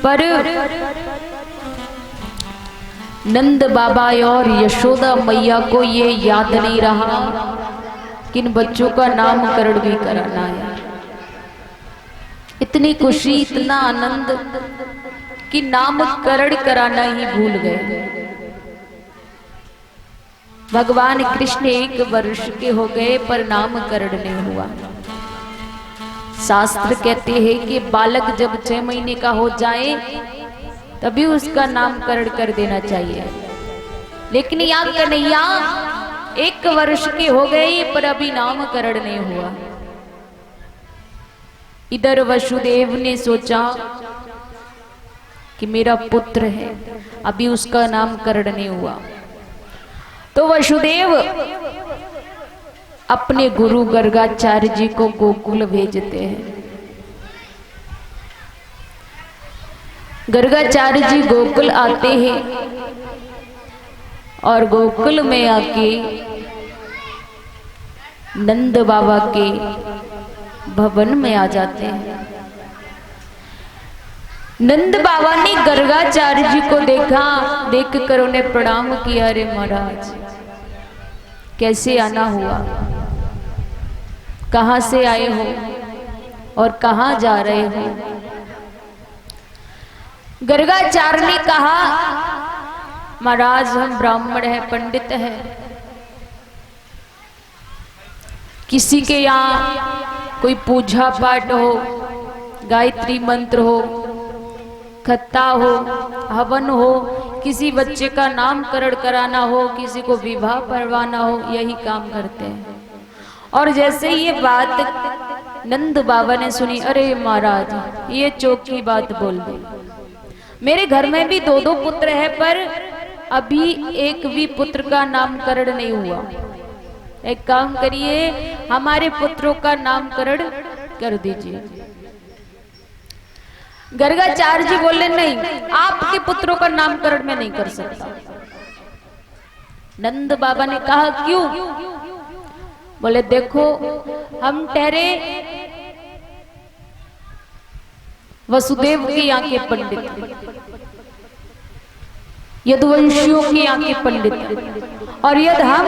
पर नंद बाबा और यशोदा मैया को ये याद नहीं रहा किन बच्चों का नामकरण भी कराना है। इतनी खुशी, इतना आनंद कि नामकरण कराना ही भूल गए। भगवान कृष्ण 1 वर्ष के हो गए पर नामकरण नहीं हुआ। शास्त्र कहते हैं कि बालक जब 6 महीने का हो जाए तभी उसका नामकरण कर देना चाहिए, लेकिन यहाँ कन्हैया 1 वर्ष के हो गए पर अभी नामकरण नहीं हुआ। इधर वसुदेव ने सोचा कि मेरा पुत्र है, अभी उसका नामकरण नहीं हुआ, तो वसुदेव अपने गुरु गर्गाचार्य जी को गोकुल भेजते हैं। गर्गाचार्य जी गोकुल आते हैं और गोकुल में आके नंद बाबा के भवन में आ जाते हैं। नंद बाबा ने गर्गाचार्य जी को देखा, देख कर उन्हें प्रणाम किया। अरे महाराज, कैसे आना हुआ, कहां से आए हो और कहां जा रहे हो? गर्गाचार्य ने कहा, महाराज हम ब्राह्मण हैं, पंडित हैं, किसी के यहाँ कोई पूजा पाठ हो, गायत्री मंत्र हो, खत्ता हो, हवन हो, किसी बच्चे का नामकरण कराना हो, किसी को विवाह करवाना हो, यही काम करते हैं। और जैसे ये बात नंद बाबा ने सुनी, अरे महाराज ये चौक की बात बोल दी, मेरे घर में भी 2-2 पुत्र है पर अभी एक भी पुत्र का नामकरण नहीं हुआ। एक काम करिए, हमारे पुत्रों का नामकरण कर दीजिए। गर्गाचार्य जी बोले, नहीं, आपके पुत्रों का नामकरण मैं नहीं कर सकता। नंद बाबा ने कहा, क्यों? बोले, देखो हम ठहरे वसुदेव के यहाँ के पंडित, यदुवंशियों के यहाँ के पंडित, और यदि हम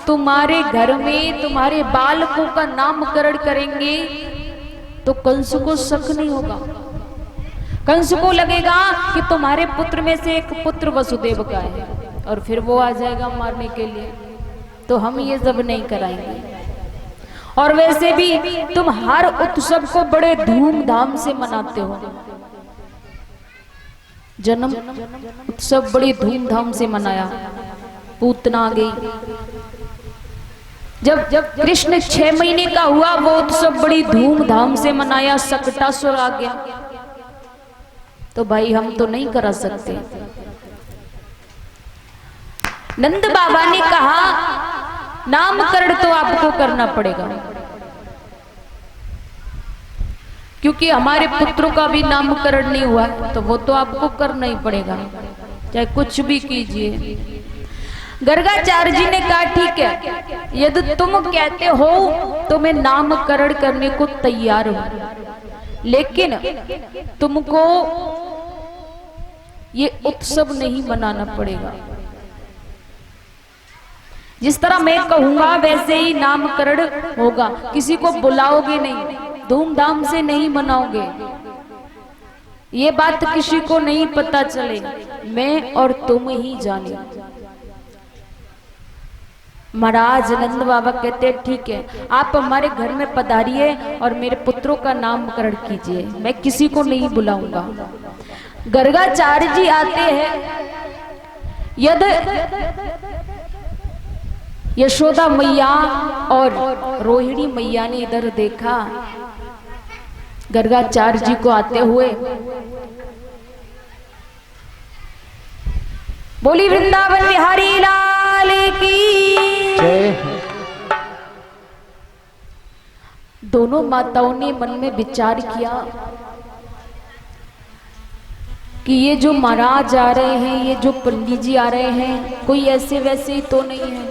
तुम्हारे घर में तुम्हारे बालकों का नामकरण करेंगे तो कंस को शक नहीं होगा। कंस को लगेगा कि तुम्हारे पुत्र में से एक पुत्र वसुदेव का है और फिर वो आ जाएगा मारने के लिए, तो हम ये सब नहीं कराएंगे। और वैसे भी तुम हर उत्सव को बड़े धूमधाम से मनाते हो, जन्म उत्सव बड़ी धूमधाम से मनाया, पूतना आ गई। जब कृष्ण 6 महीने का हुआ वो उत्सव बड़ी धूमधाम से मनाया, सकटासुर आ गया, तो भाई हम तो नहीं करा सकते। नंद बाबा ने कहा, नामकरण तो आपको करना पड़ेगा, क्योंकि हमारे पुत्रों का भी नामकरण नहीं हुआ तो वो तो आपको करना ही पड़ेगा, चाहे कुछ भी कीजिए। गर्गाचार्य जी ने कहा, ठीक है, यदि तुम कहते हो तो मैं नामकरण करने को तैयार हूं, लेकिन तुमको ये उत्सव नहीं मनाना पड़ेगा। जिस तरह मैं कहूंगा वैसे ही नामकरण होगा, किसी को बुलाओगे नहीं, धूमधाम से नहीं मनाओगे, ये बात किसी को नहीं पता चले, मैं और तुम ही जाने। महाराज नंद बाबा कहते, ठीक है, आप हमारे घर में पधारिए और मेरे पुत्रों का नामकरण कीजिए, मैं किसी को नहीं बुलाऊंगा। गर्गाचार्य जी आते हैं, यदि यशोदा मैया और रोहिणी मैया ने इधर देखा गर्गाचार्य जी को आते हुए, बोली वृंदावन बिहारी लाल की जय। दोनों माताओं ने मन में विचार किया कि ये जो महाराज आ रहे हैं, ये जो पंडित जी आ रहे हैं, कोई ऐसे वैसे ही तो नहीं है,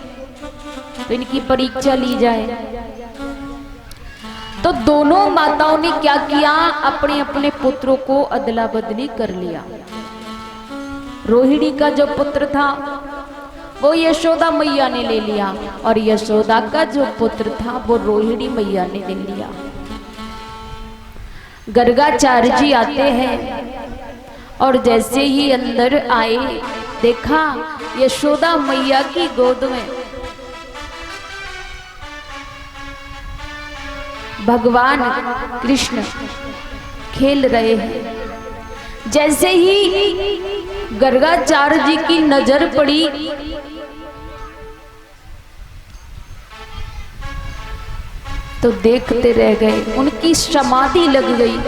तो इनकी परीक्षा ली जाए। तो दोनों माताओं ने क्या किया, अपने अपने पुत्रों को अदला बदली कर लिया। रोहिणी का जो पुत्र था वो यशोदा मैया ने ले लिया, और यशोदा का जो पुत्र था वो रोहिणी मैया ने ले लिया। गर्गाचार्य जी आते हैं और जैसे ही अंदर आए, देखा यशोदा मैया की गोद में भगवान कृष्ण खेल रहे हैं। जैसे ही गर्गाचार्य जी की नजर पड़ी, तो देखते रह गए, उनकी समाधि लग गई।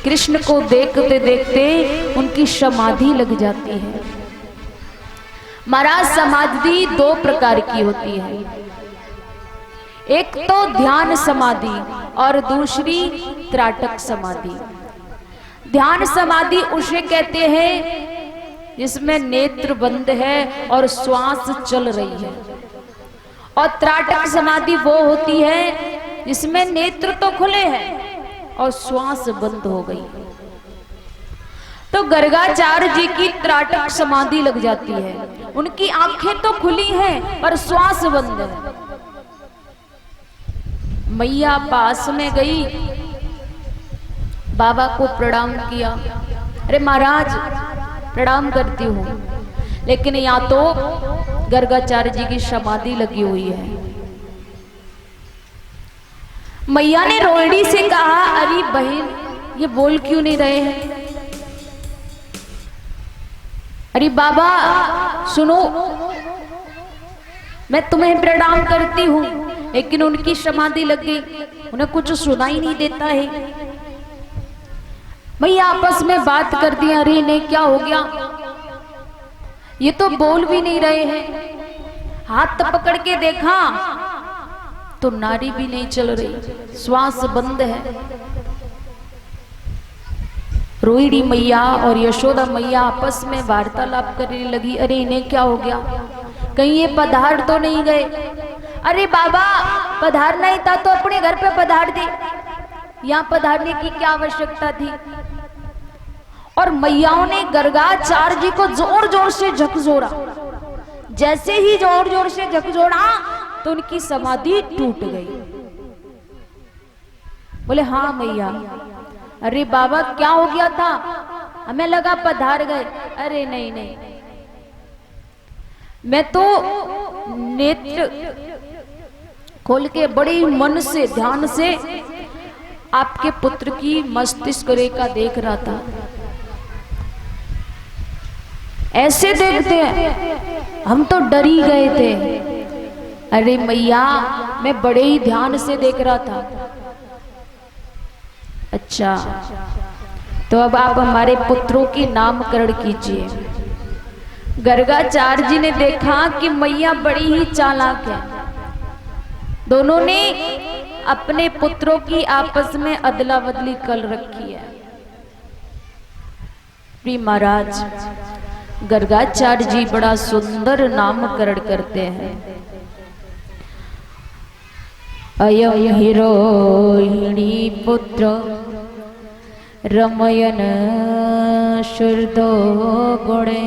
कृष्ण को देखते देखते उनकी समाधि लग जाती है। महाराज समाधि दो प्रकार की होती है, एक तो ध्यान समाधि और दूसरी त्राटक समाधि। ध्यान समाधि उसे कहते हैं जिसमें नेत्र बंद है और श्वास चल रही है, और त्राटक समाधि वो होती है जिसमें नेत्र तो खुले हैं और श्वास बंद हो गई। तो गर्गाचार्य जी की त्राटक समाधि लग जाती है, उनकी आंखें तो खुली हैं पर श्वास बंद है। मैया पास में गई, बाबा को प्रणाम किया। अरे महाराज प्रणाम करती हूँ, लेकिन यहाँ तो गर्गाचार्य जी की समाधि लगी हुई है। मैया ने रोहिणी से कहा, अरे बहन ये बोल क्यों नहीं रहे हैं? अरे बाबा सुनो, मैं तुम्हें प्रणाम करती हूँ, लेकिन उनकी समाधि लग गई, उन्हें कुछ सुनाई नहीं देता है। मैया आपस में बात कर दी, अरे इन्हें क्या हो गया, ये तो बोल भी नहीं रहे हैं। हाथ पकड़ के देखा तो नाड़ी भी नहीं चल रही, श्वास बंद है। रोहिणी मैया और यशोदा मैया आपस में वार्तालाप करने लगी, अरे इन्हें क्या हो गया, कहीं ये पधार तो नहीं गए? अरे बाबा पधारना ही था तो अपने घर पे पधार दे, यहाँ पधारने की क्या आवश्यकता थी? और मैयाओं ने गर्गाचार्य जी को जोर जोर से झकझोरा। जैसे ही जोर जोर से झकझोरा तो उनकी समाधि टूट गई। बोले हाँ मैया। अरे बाबा क्या हो गया था? हमें लगा पधार गए। अरे नहीं नहीं, मैं तो नेत्र खोल के बड़ी मन से ध्यान से आपके पुत्र की मस्तिष्क रेखा देख रहा था। ऐसे देखते हैं, हम तो डर ही गए थे। अरे मैया मैं बड़े ही ध्यान से देख रहा था। अच्छा तो अब आप हमारे पुत्रों के नामकरण कीजिए। गर्गाचार्य जी ने देखा कि मैया बड़ी ही चालाक है। दोनों ने अपने पुत्रों की आपस में अदला बदली कर रखी है। प्रिय महाराज गर्गाचार्य जी बड़ा सुंदर नामकरण करते हैं। अयं हि रोहिणी पुत्र रमयन शुर्दो गुणे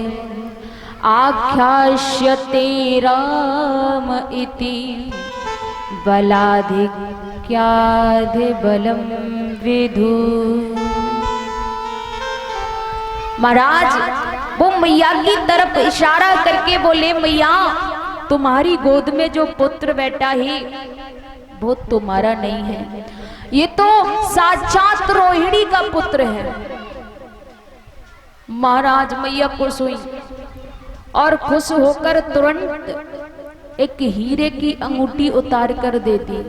आख्यास्यते राम इति बलाधिक्याधि बलम विधु। महाराज वो मैया की तरफ इशारा करके बोले, मैया तुम्हारी गोद में जो पुत्र बैठा है वो तुम्हारा नहीं है, ये तो साक्षात रोहिणी का पुत्र है। महाराज मैया खुश हुई और खुश होकर तुरंत एक हीरे की अंगूठी उतार कर दे दी।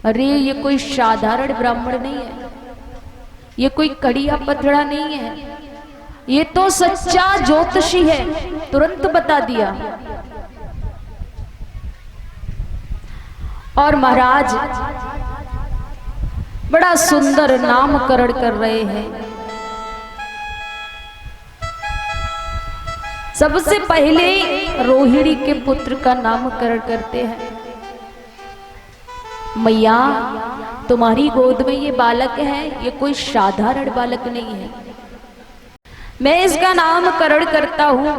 अरे ये कोई साधारण ब्राह्मण नहीं है, ये कोई कड़िया पथड़ा नहीं है, ये तो सच्चा ज्योतिषी है। तुरंत बता दिया। और महाराज बड़ा सुंदर नामकरण कर रहे हैं। सबसे पहले रोहिणी के पुत्र का नामकरण करते हैं। मैया तुम्हारी गोद में ये बालक है, ये कोई साधारण बालक नहीं है। मैं इसका नामकरण करता हूं,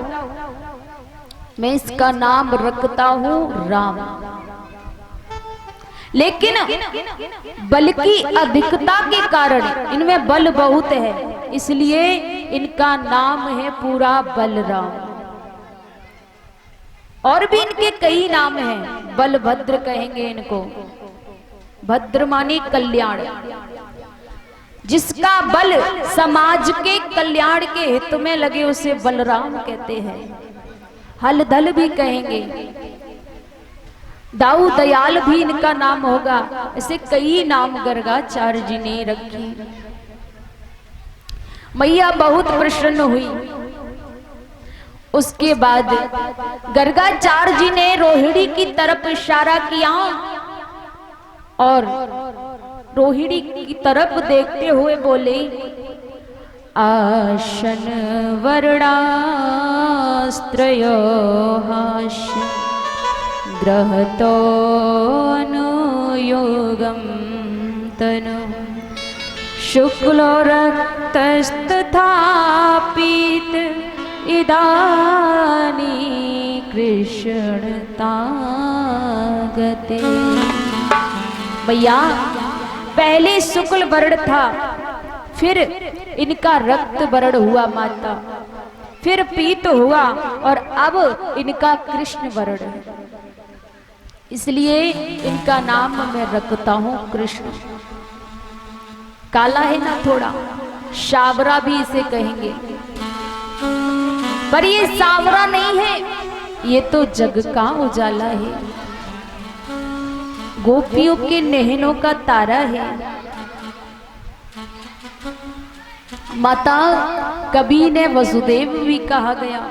मैं इसका नाम रखता हूं राम। लेकिन बल की अधिकता के कारण, इनमें बल बहुत है, इसलिए इनका नाम है पूरा बलराम। और भी इनके कई नाम हैं, बलभद्र कहेंगे इनको। भद्र माने कल्याण, जिसका बल समाज के कल्याण के हित में लगे उसे बलराम कहते हैं। हल धल भी कहेंगे, दाऊ दयाल भी इनका नाम होगा। ऐसे कई नाम गर्गाचार्य जी ने रखे। मैया बहुत प्रसन्न हुई। उसके बाद गर्गाचार्य जी ने रोहिणी की तरफ इशारा किया और रोहिणी की तरफ देखते हुए बोले, आशन वर्णास्त्रयो हास्य ग्रहतो अनुयोगम तनु शुक्लो रक्तस्तथा पीत इदानी कृष्णतागते। भैया पहले शुक्ल वर्ण था, फिर इनका रक्त वर्ण हुआ माता, फिर पीत हुआ और अब इनका कृष्ण वर्ण है। इसलिए इनका नाम मैं रखता हूं कृष्ण। काला है ना थोड़ा, सावरा भी इसे कहेंगे, पर ये सावरा नहीं है, ये तो जग का उजाला है, गोपियों के नहनों का तारा है। माता कबीर ने वसुदेव भी कहा गया,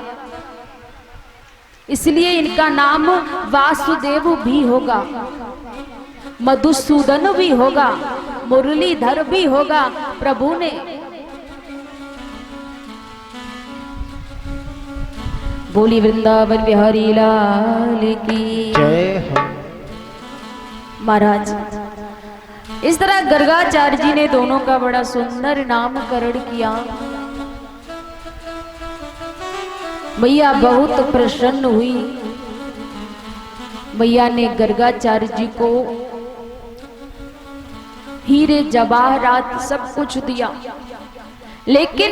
इसलिए इनका नाम वासुदेव भी होगा, मधुसूदन भी होगा, मुरलीधर भी होगा। प्रभु ने बोली वृंदावन बिहारी लाल की जय हो। महाराज इस तरह गर्गाचार्य जी ने दोनों का बड़ा सुंदर नामकरण किया। मैया बहुत प्रसन्न हुई। मैया ने गर्गाचार्य जी को हीरे जवाहरात सब कुछ दिया, लेकिन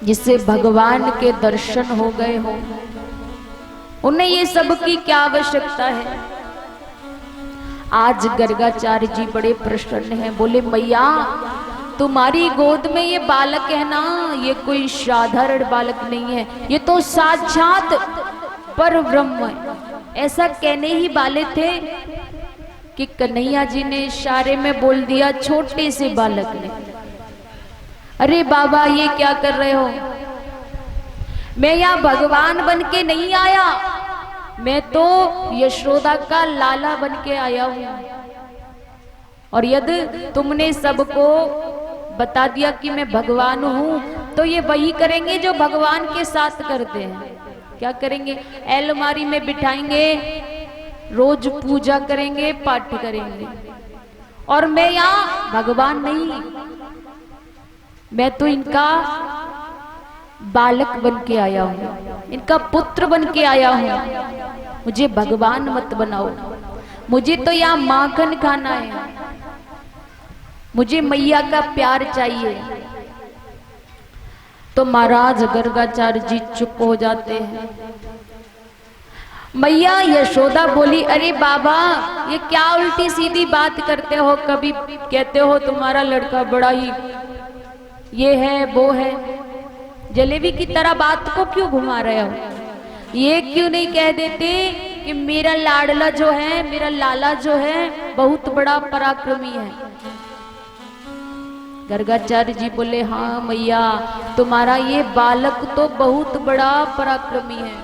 जिससे भगवान के दर्शन हो गए हो, उन्हें ये सब की क्या आवश्यकता है। आज गर्गाचार्य जी बड़े प्रसन्न हैं। बोले मैया तुम्हारी गोद में ये बालक है ना, ये कोई साधारण बालक नहीं है, ये तो साक्षात पर ब्रह्म है। ऐसा कहने ही वाले थे कि कन्हैया जी ने इशारे में बोल दिया छोटे से बालक ने, अरे बाबा ये क्या कर रहे हो, मैं यहाँ भगवान बन के नहीं आया, मैं तो यशोदा का लाला बन के आया हूं। और यदि तुमने सबको बता दिया कि मैं भगवान हूं, तो ये वही करेंगे जो भगवान के साथ करते हैं। क्या करेंगे? अलमारी में बिठाएंगे, रोज पूजा करेंगे, पाठ करेंगे। और मैं यहाँ भगवान नहीं, मैं तो इनका बालक बन के आया हूं, इनका पुत्र बन के आया हूं। मुझे भगवान मत बनाओ, मुझे तो यहाँ माखन खाना है, मुझे मैया का प्यार चाहिए। तो महाराज गर्गाचार्य जी चुप हो जाते हैं। मैया यशोदा बोली, अरे बाबा ये क्या उल्टी सीधी बात करते हो, कभी कहते हो तुम्हारा लड़का बड़ा ही ये है वो है, जलेबी की तरह बात को क्यों घुमा रहे हो? ये क्यों नहीं कह देते कि मेरा लाडला जो है, मेरा लाला जो है बहुत बड़ा पराक्रमी है। गर्गाचार्य जी बोले, हाँ मैया तुम्हारा ये बालक तो बहुत बड़ा पराक्रमी है।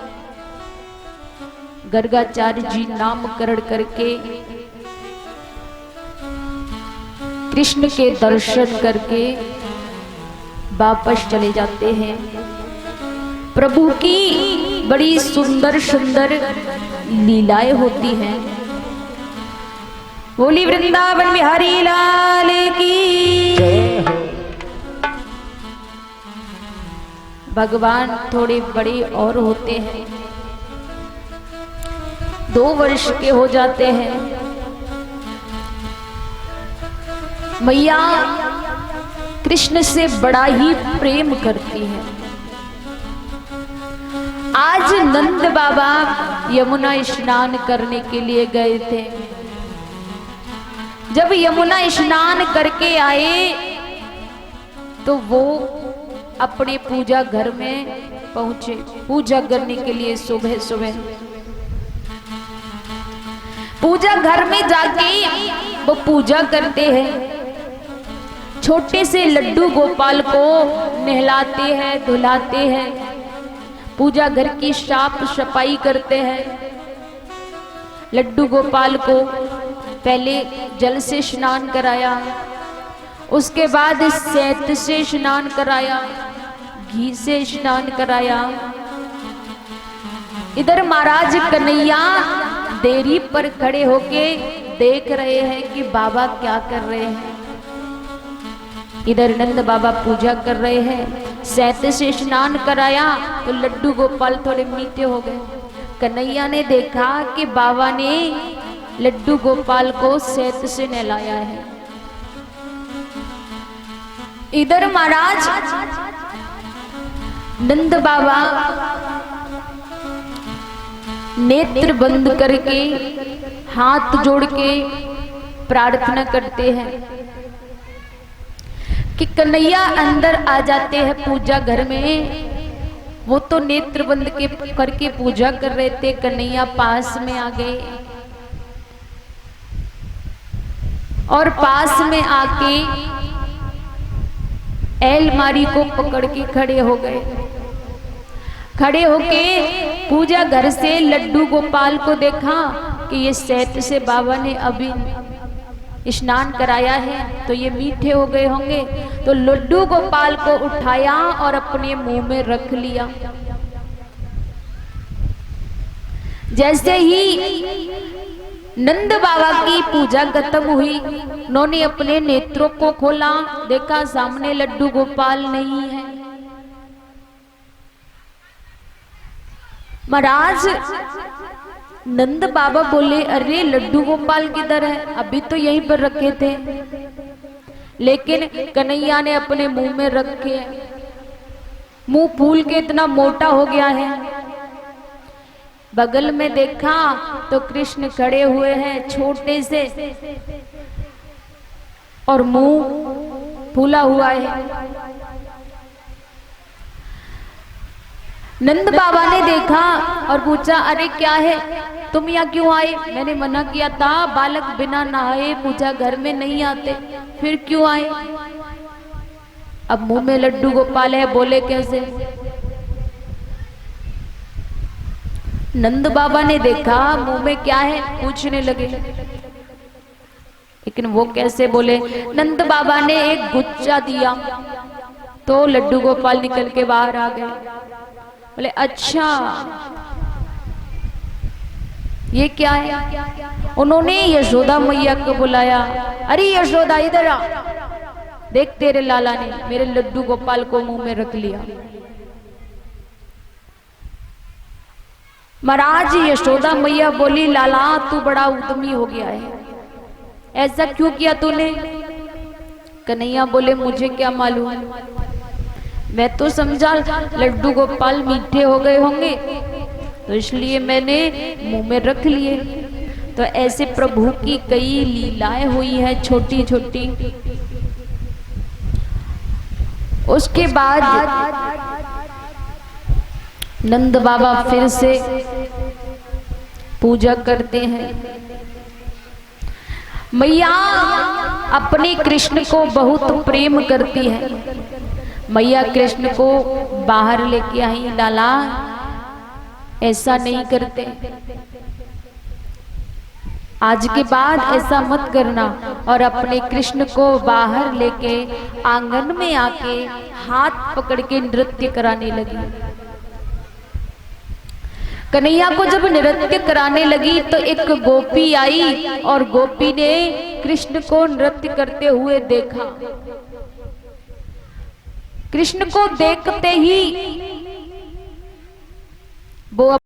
गर्गाचार्य जी नामकरण करके कृष्ण के दर्शन करके वापस चले जाते हैं। प्रभु की बड़ी सुंदर सुंदर लीलाएं होती हैं। बोली वृंदावन बिहारी लाल की। भगवान थोड़े बड़े और होते हैं, 2 वर्ष के हो जाते हैं। मैया कृष्ण से बड़ा ही प्रेम करती है। आज नंद बाबा यमुना स्नान करने के लिए गए थे। जब यमुना स्नान करके आए तो वो अपने पूजा घर में पहुंचे, पूजा करने के लिए। सुबह सुबह पूजा घर में जाके वो पूजा करते हैं। छोटे से लड्डू गोपाल को नहलाते हैं, धुलाते हैं, पूजा घर की साफ सफाई करते हैं। लड्डू गोपाल को पहले जल से स्नान कराया, उसके बाद शहद से स्नान कराया, घी से स्नान कराया। इधर महाराज कन्हैया देरी पर खड़े होके देख रहे हैं कि बाबा क्या कर रहे हैं। इधर नंद बाबा पूजा कर रहे हैं। शहद से स्नान कराया तो लड्डू गोपाल थोड़े मीठे हो गए। कन्हैया ने देखा कि बाबा ने लड्डू गोपाल को शहद से नहलाया है। इधर महाराज नंद बाबा नेत्र बंद करके हाथ जोड़ के प्रार्थना करते हैं कि कन्हैया अंदर आ जाते हैं पूजा घर में। वो तो नेत्र बंद के करके पूजा कर रहे थे, कन्हैया पास में आ गए और पास में आके अलमारी को पकड़ के खड़े हो गए। खड़े होके पूजा घर से लड्डू गोपाल को देखा कि ये शहद से बाबा ने अभी स्नान कराया है तो ये मीठे हो गए होंगे। तो लड्डू गोपाल को उठाया और अपने मुंह में रख लिया। जैसे ही नंद बाबा की पूजा खत्म हुई, उन्होंने अपने नेत्रों को खोला, देखा सामने लड्डू गोपाल नहीं है। महाराज नंद बाबा बोले, अरे लड्डू गोपाल किधर है? अभी तो यहीं पर रखे थे। लेकिन कन्हैया ने अपने मुंह में रखे, मुंह फूल के इतना मोटा हो गया है। बगल में देखा तो कृष्ण खड़े हुए हैं छोटे से और मुंह फूला हुआ है। नंद बाबा ने देखा और पूछा, अरे क्या है, तुम यहाँ क्यों आए? मैंने मना किया था, बालक बिना नहाए पूजा घर में नहीं आते, फिर क्यों आए? अब मुंह में लड्डू गोपाल है, बोले कैसे? नंद बाबा ने देखा मुंह में क्या है, पूछने लगे, लेकिन वो कैसे बोले? नंद बाबा ने एक गुच्छा दिया तो लड्डू गोपाल निकल के बाहर आ गए। बोले अच्छा ये क्या है? उन्होंने यशोदा मैया को बुलाया, अरे यशोदा इधर आ, देख तेरे लाला ने मेरे लड्डू गोपाल को मुंह में रख लिया। महाराज यशोदा मैया बोली, लाला तू बड़ा उद्यमी हो गया है, ऐसा क्यों किया तूने? कन्हैया बोले, मुझे क्या मालूम, मैं तो समझा लड्डू गोपाल मीठे हो गए होंगे तो इसलिए मैंने मुंह में रख लिए। तो ऐसे प्रभु की कई लीलाएं हुई है छोटी छोटी। उसके बाद नंद बाबा फिर से पूजा करते हैं। मैया अपने कृष्ण को बहुत प्रेम करती है। मैया कृष्ण को बाहर लेके आई, लाला ऐसा नहीं करते, आज के बाद ऐसा मत करना। और अपने कृष्ण को बाहर लेके आंगन में आके हाथ पकड़ के नृत्य कराने लगी। कन्हैया को जब नृत्य कराने लगी तो एक गोपी आई और गोपी ने कृष्ण को नृत्य करते हुए देखा। कृष्ण को देखते ही वो